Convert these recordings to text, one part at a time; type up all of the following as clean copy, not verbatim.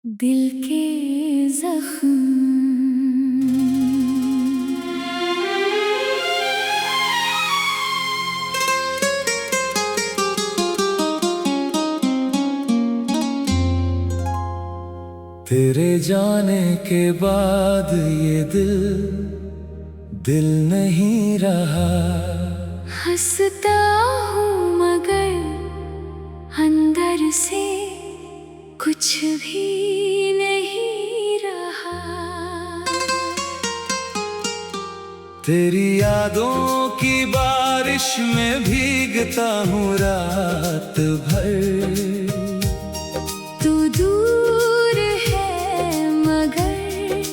दिल के जख्म तेरे जाने के बाद ये दिल दिल नहीं रहा। हंसता हूँ मगर अंदर से कुछ भी नहीं रहा। तेरी यादों की बारिश में भीगता हूँ रात भर। तू दूर है मगर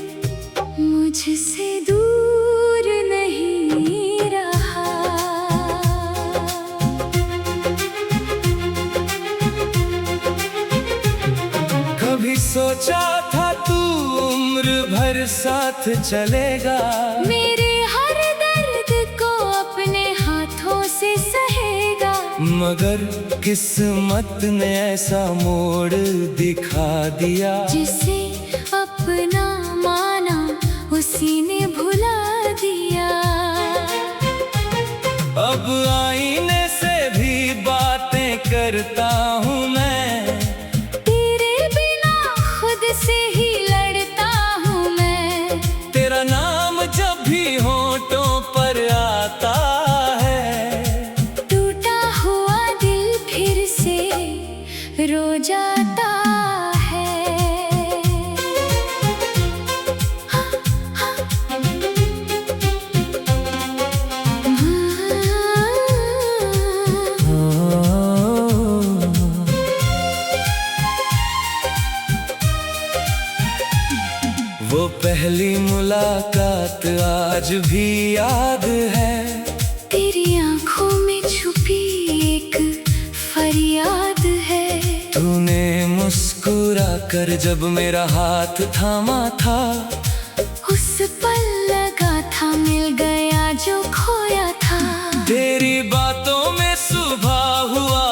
मुझसे दूर नहीं रहा। कभी सोचा था तू उम्र भर साथ चलेगा, मेरे हर दर्द को अपने हाथों से सहेगा। मगर किस्मत ने ऐसा मोड़ दिखा दिया, जिसे अपना माना उसी ने भुला दिया। अब आईने से भी बातें करता हूँ मैं, तेरे बिना खुद से ही लड़ता हूँ मैं। तेरा नाम जब भी होठों पर आता है, टूटा हुआ दिल फिर से रो जाता है। वो पहली मुलाकात आज भी याद है। तेरी आंखों में छुपी एक फरियाद है। तूने मुस्कुरा कर जब मेरा हाथ थामा था, उस पल लगा था मिल गया जो खोया था। तेरी बातों में सुबह हुआ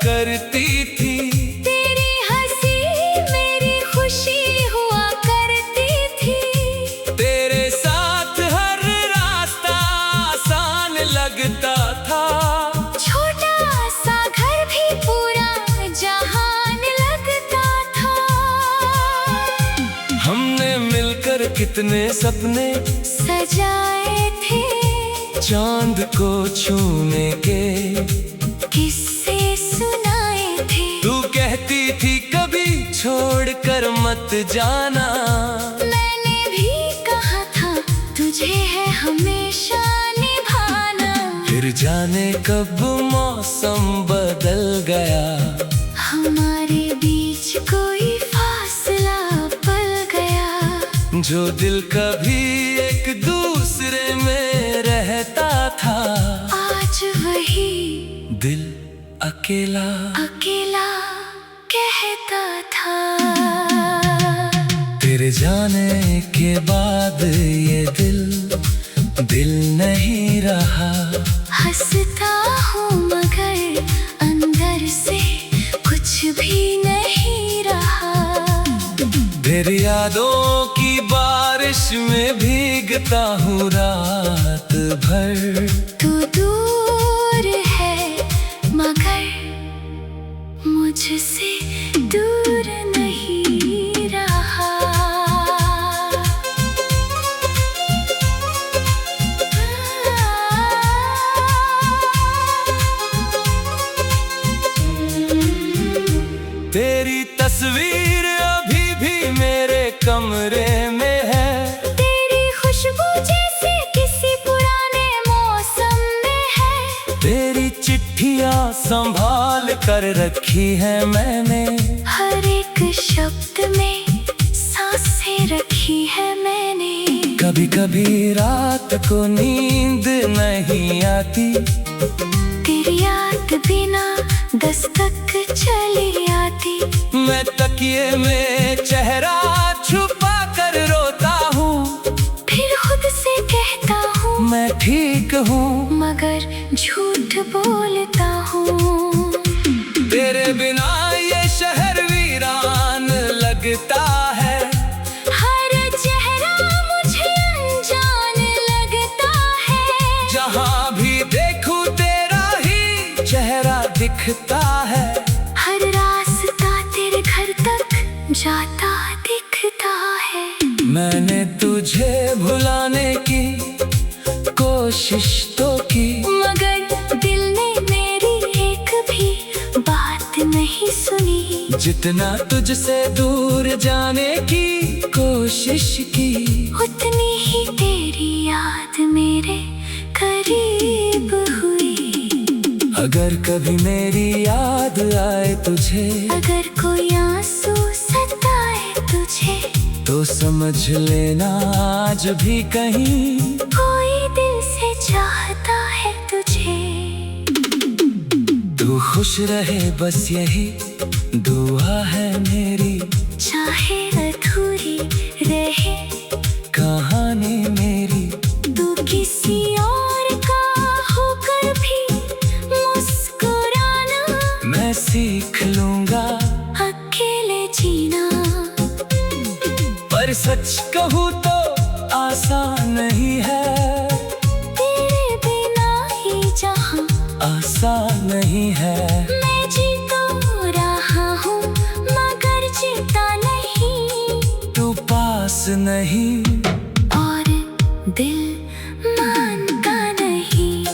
करती थी, तेरी हंसी मेरी खुशी हुआ करती थी। तेरे साथ हर रास्ता आसान लगता था। छोटा सा घर भी पूरा जहान लगता था। हमने मिलकर कितने सपने सजाए थे, चांद को छूने के किस्से सुनाए थे। तू कहती थी कभी छोड़कर मत जाना, मैंने भी कहा था तुझे है हमेशा निभाना। फिर जाने कब मौसम बदल गया, हमारे बीच कोई फासला पल गया। जो दिल कभी एक दूसरे में रहता था, आज वही दिल अकेला अकेला कहता था। तेरे जाने के बाद ये दिल दिल नहीं रहा। हंसता हूँ मगर अंदर से कुछ भी नहीं रहा। तेरी यादों की बारिश में भीगता हूँ रात भर। तू दूर है मगर मुझसे दूर नहीं रहा। तेरी तस्वीर अभी भी मेरे कमरे में है, तेरी खुशबू जैसे किसी पुराने मौसम में है। तेरी चिट्ठियाँ संभाल कर रखी है मैंने, हर एक शब्द में सांसें रखी है मैंने। कभी कभी रात को नींद नहीं आती, तेरी याद बिना दस्तक चली आती। मैं तकिए में चेहरा छुपा कर रोता हूँ, फिर खुद से कहता हूँ मैं ठीक हूँ, मगर झूठ बोलता हूँ। तेरे बिना ये शहर वीरान लग लगता है। हर चेहरा मुझे अनजान लगता है। जहाँ भी देखूं तेरा ही चेहरा दिखता है। हर रास्ता तेरे घर तक जाता दिखता है। मैंने तुझे भुलाने की कोशिश तो की, मगर दिल ने मेरी एक भी बात नहीं सुनी। जितना तुझसे दूर जाने की कोशिश की, उतनी ही तेरी याद मेरे करीब हुई। अगर कभी मेरी याद आए तुझे, अगर कोई आंसू सताए तुझे, तो समझ लेना आज भी कहीं कोई दिल से चाहता है तुझे। तू खुश रहे बस यही दुआ है मेरी। चाहे अधूरी रहे कहानी मेरी, तू किसी और का होकर भी मुस्कुराना। मैं सीख लूंगा अकेले जीना। पर सच कहूँ तो आसान नहीं है। तेरे बिना ही जहाँ आसान नहीं है। मैं जी तो रहा हूँ मगर जीता नहीं। तू पास नहीं और दिल मानता नहीं।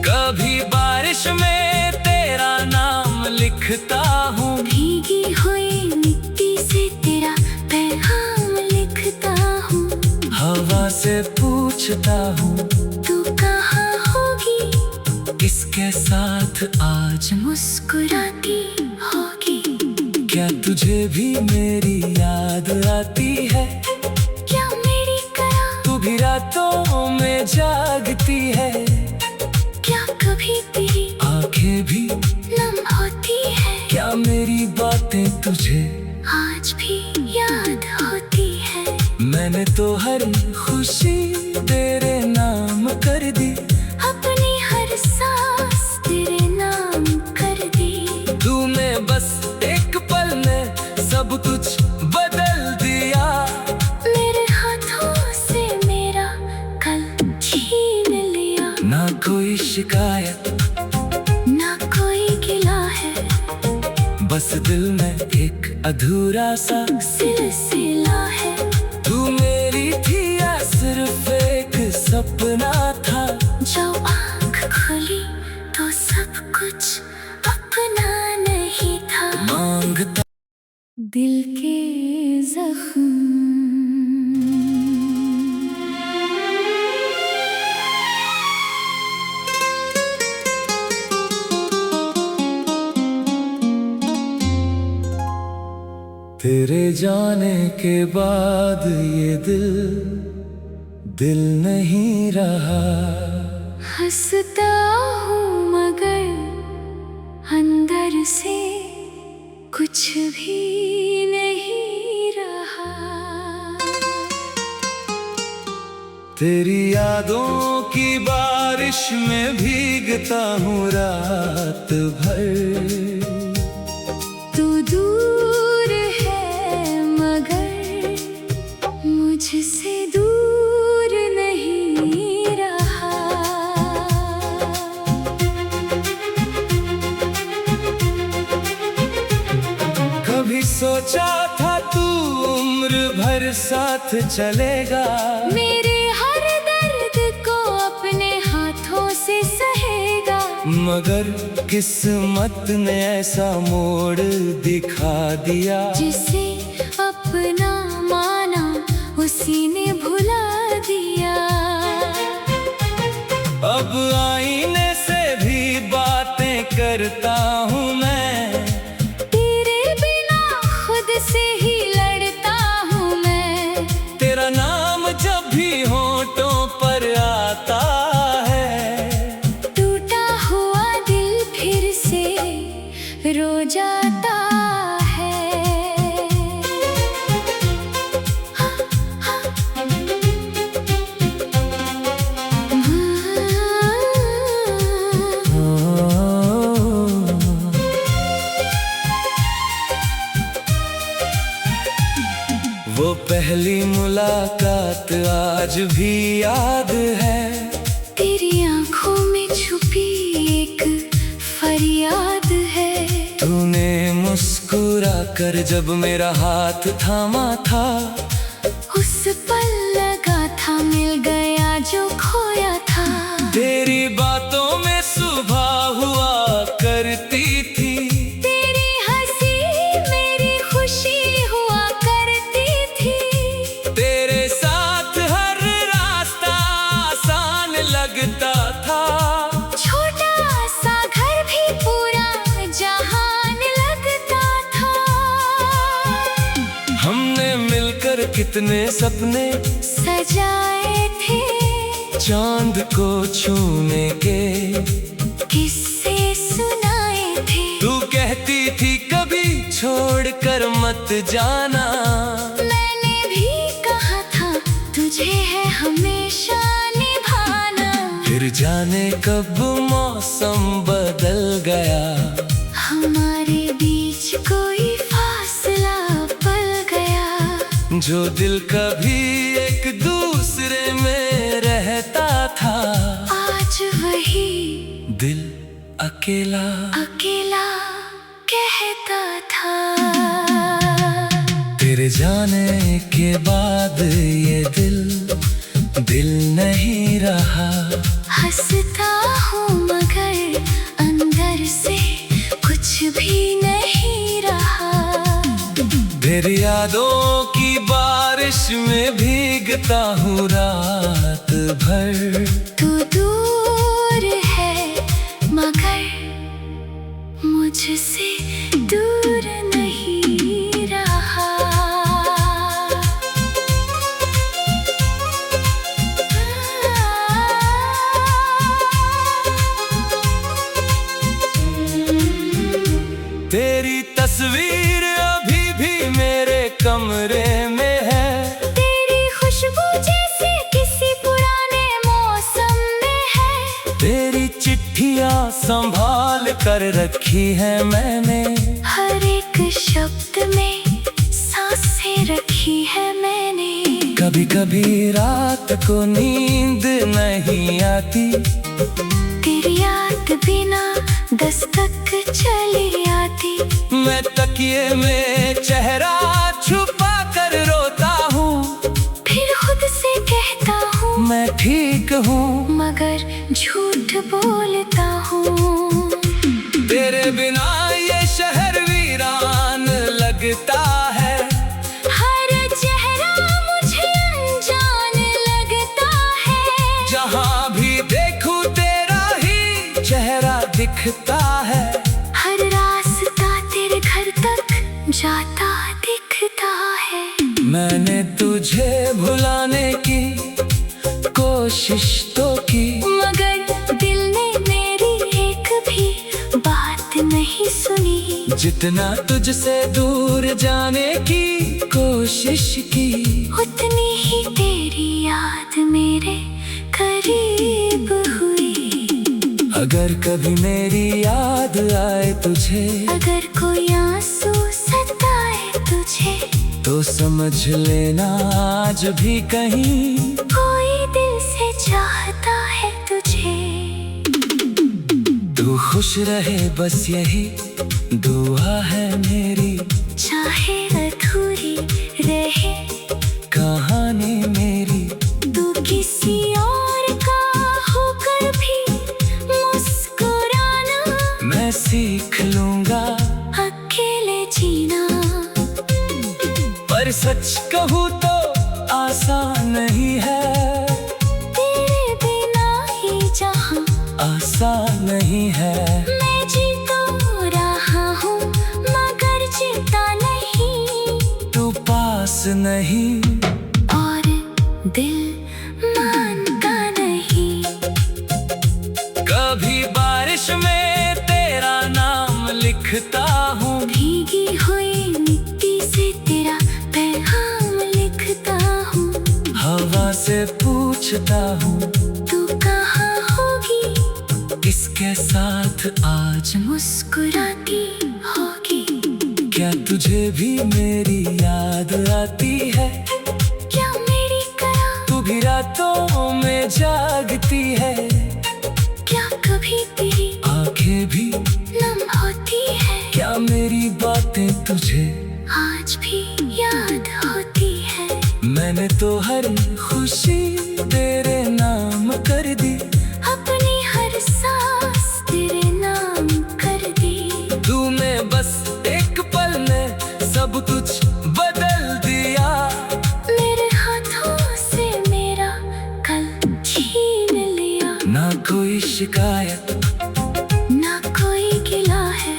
कभी बारिश में तेरा नाम लिखता हूँ, भीगी हुई मिट्टी से तेरा पैगाम लिखता हूँ। हवा से पूछता हूँ तू कहाँ होगी, किसके साथ आज। मुस्कुराती होगी। क्या तुझे भी मेरी याद आती है? क्या मेरी तरह तू भी रातों में जागती है? क्या कभी तेरी आंखें भी नम होती है? क्या मेरी बातें तुझे आज भी याद होती है? मैंने तो हर खुशी तेरे नाम कर दी, अपनी हर सांस तेरे नाम कर दी। तूने बस एक पल में सब कुछ बदल दिया। मेरे हाथों से मेरा कल छीन लिया। ना कोई शिकायत ना कोई गिला है, बस दिल में एक अधूरा सा सिलसिला है। तू मेरी थी या सिर्फ एक सपना था? जो आँख खुली तो सब कुछ अपना नहीं था। मांगता दिल के जख्म तेरे जाने के बाद ये दिल नहीं रहा। हंसता हूँ मगर अंदर से कुछ भी नहीं रहा। तेरी यादों की बारिश में भीगता हूँ रात भर। तू दूर है मगर मुझसे दूर नहीं रहा। कभी सोचा था तू उम्र भर साथ चलेगा, मेरे हर दर्द को अपने हाथों से सहेगा। मगर किस्मत ने ऐसा मोड़ दिखा दिया। जिसे अपना माना उसी ने भुला दिया। अब आईने से भी बातें करता हूँ मैं, तेरे बिना खुद से ही लड़ता हूँ मैं। तेरा नाम जब भी होठों पर आता है, टूटा हुआ दिल फिर से रो जाता है। वो पहली मुलाकात आज भी याद है। तेरी आंखों में छुपी एक फरियाद है। तूने मुस्कुरा कर जब मेरा हाथ थामा था, उस पल लगा था मिल गया जो खोया था। तेरी बातों में सुबह हुआ करती थी, तेरी हंसी मेरी खुशी हुआ करती थी। तेरे साथ हर रास्ता आसान लगता था। छोटा सा घर भी पूरा जहान लगता था। हमने मिलकर कितने सपने सजाए थे, चांद को छूने के किस्से सुनाए थे। तू कहती थी कभी छोड़कर मत जाना, मैंने भी कहा था तुझे है हमेशा निभाना। फिर जाने कब मौसम बदल गया, हमारे बीच कोई फासला पल गया। जो दिल कभी एक दूसरे में रहता था, आज वही दिल अकेला अकेला कहता था। तेरे जाने के बाद ये दिल नहीं रहा। हंसता हूँ मगर अंदर से कुछ भी नहीं रहा। तेरी यादों की बारिश में भीगता हूँ रात भर। तू दूर है मगर मुझसे दूर नहीं रहा। तेरी तस्वीर अभी भी मेरे कमरे में है। तेरी खुशबू जैसे किसी पुराने मौसम में है। तेरी चिट्ठियाँ संभाल कर रखी है मैंने, हर एक शब्द में सांसें रखी है मैंने। कभी कभी रात को नींद नहीं आती, तेरी याद बिना दस्तक चली आती। मैं तकिए में चेहरा छुपा कर रोता हूँ, फिर खुद से कहता हूँ मैं ठीक हूँ, मगर झूठ बोलता हूँ। तेरे बिना ये शहर वीरान लगता है। हर चेहरा मुझे अनजान लगता है। जहाँ भी देखूं तेरा ही चेहरा दिखता है। हर रास्ता तेरे घर तक जाता दिखता है। मैंने तुझे भुलाने की कोशिश तो की, मगर दिल ने मेरी एक भी बात नहीं सुनी। जितना तुझसे दूर जाने की कोशिश की, उतनी ही तेरी याद मेरे करीब हुई। अगर कभी मेरी याद आए तुझे, अगर कोई आंसू सताए तुझे, तो समझ लेना आज भी कहीं कोई दिल से चाहता है तुझे। तू खुश रहे बस यही दुआ है मेरी। चाहे अधूरी रहे कहानी मेरी, तू किसी और का होकर भी मुस्कुराना। मैं सीख लूंगा अकेले जीना। पर सच कहूँ तो आसान नहीं है। तेरे बिना ही जहाँ आसान नहीं है। मैं जी तो रहा हूँ मगर जीता नहीं। तू पास नहीं और दिल मानता नहीं। कभी बारिश में तेरा नाम लिखता हूँ, भीगी हुई मिट्टी से तेरा पैगाम लिखता हूँ। हवा से पूछता हूँ तू कहाँ होगी, किसके साथ आज मुस्कुराती होगी। क्या तुझे भी मेरी याद आती है? क्या मेरी तरह तू भी रातों में जागती है? क्या कभी तेरी आंखें भी नम होती है? क्या मेरी बातें तुझे आज भी याद होती है? मैंने तो हर खुशी तेरे नाम कर दी, अपनी हर सांस तेरे नाम कर दी। तूने बस एक पल में सब कुछ बदल दिया। मेरे हाथों से मेरा कल छीन लिया। ना कोई शिकायत ना कोई गिला है,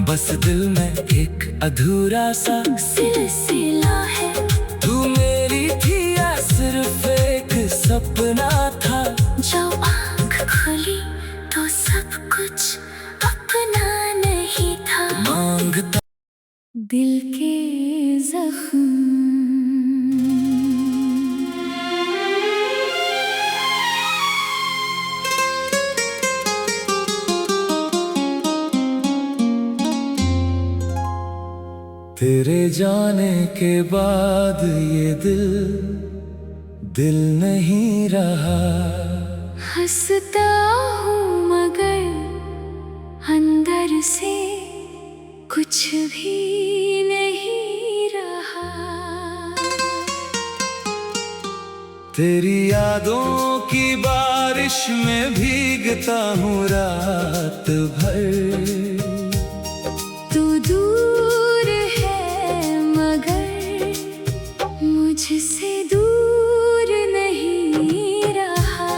बस दिल में एक अधूरा सा सिलसिला है। तू मेरी थी या सिर्फ एक सपना था? जब आँख खुली तो सब कुछ अपना नहीं था। मांगता दिल के जख्म तेरे जाने के बाद ये दिल नहीं रहा। हंसता हूँ मगर अंदर से कुछ भी नहीं रहा। तेरी यादों की बारिश में भीगता हूँ रात भर। तू दूर है मगर मुझसे दूर नहीं रहा।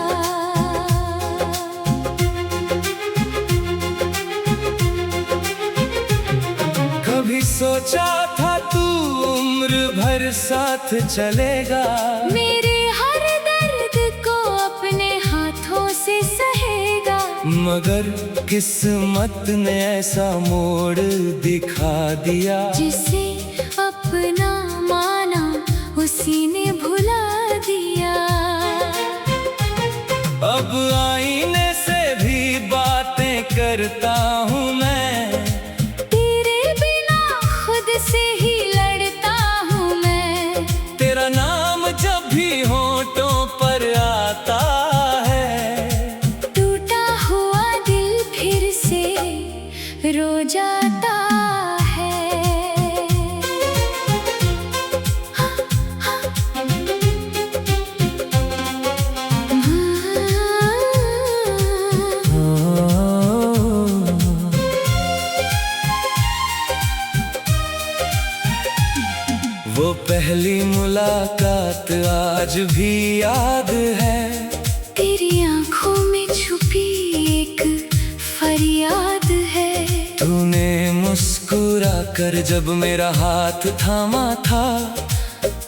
कभी सोचा था तू उम्र भर साथ चलेगा, मेरे हर दर्द को अपने हाथों से सहेगा। मगर किस्मत ने ऐसा मोड़ दिखा दिया। जिसे अपना माना उसी ने भुला दिया। अब आईने से भी बातें करता हूँ मैं, तेरे बिना खुद से ही लड़ता हूँ मैं। तेरा नाम जब भी होठों पर आता है, टूटा हुआ दिल फिर से रो जाता है। वो पहली मुलाकात आज भी याद है। तेरी आंखों में छुपी एक फरियाद है। तूने मुस्कुरा कर जब मेरा हाथ थामा था,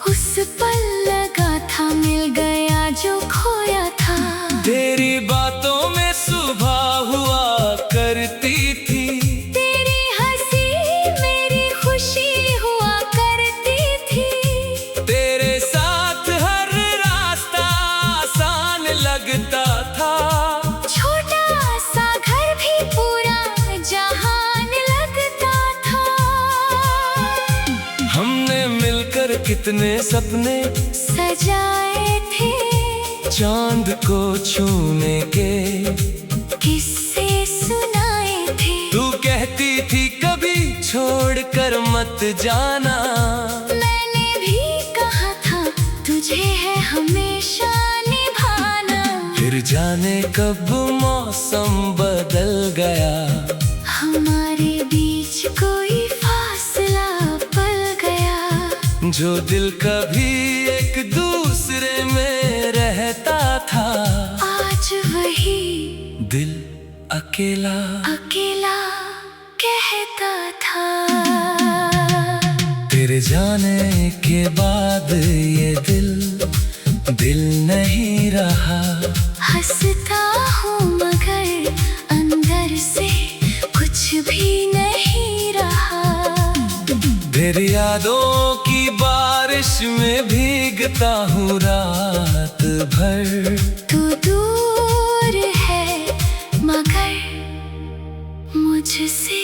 उस पल लगा था मिल गया जो खोया था। तेरी बातों में सुबह हुआ करती थी, तेरी हंसी मेरी खुशी हुआ करती थी। तेरे साथ हर रास्ता आसान लगता था। छोटा सा घर भी पूरा जहान लगता था। हमने मिलकर कितने सपने सजाए थे, चांद को छूने के किस्से सुनाए थे। तू कहती थी कभी छोड़ कर मत जाना, मैंने भी कहा था तुझे है हमेशा निभाना। फिर जाने कब मौसम बदल गया, हमारे बीच कोई फासला पल गया। जो दिल कभी एक दूसरे में रहता था, आज वही दिल अकेला अकेला कहता था। तेरे जाने के बाद ये दिल नहीं रहा। हंसता हूँ मगर अंदर से कुछ भी नहीं रहा। तेरी यादों की बारिश में भीगता हूँ रात भर। तू दूर है मगर मुझसे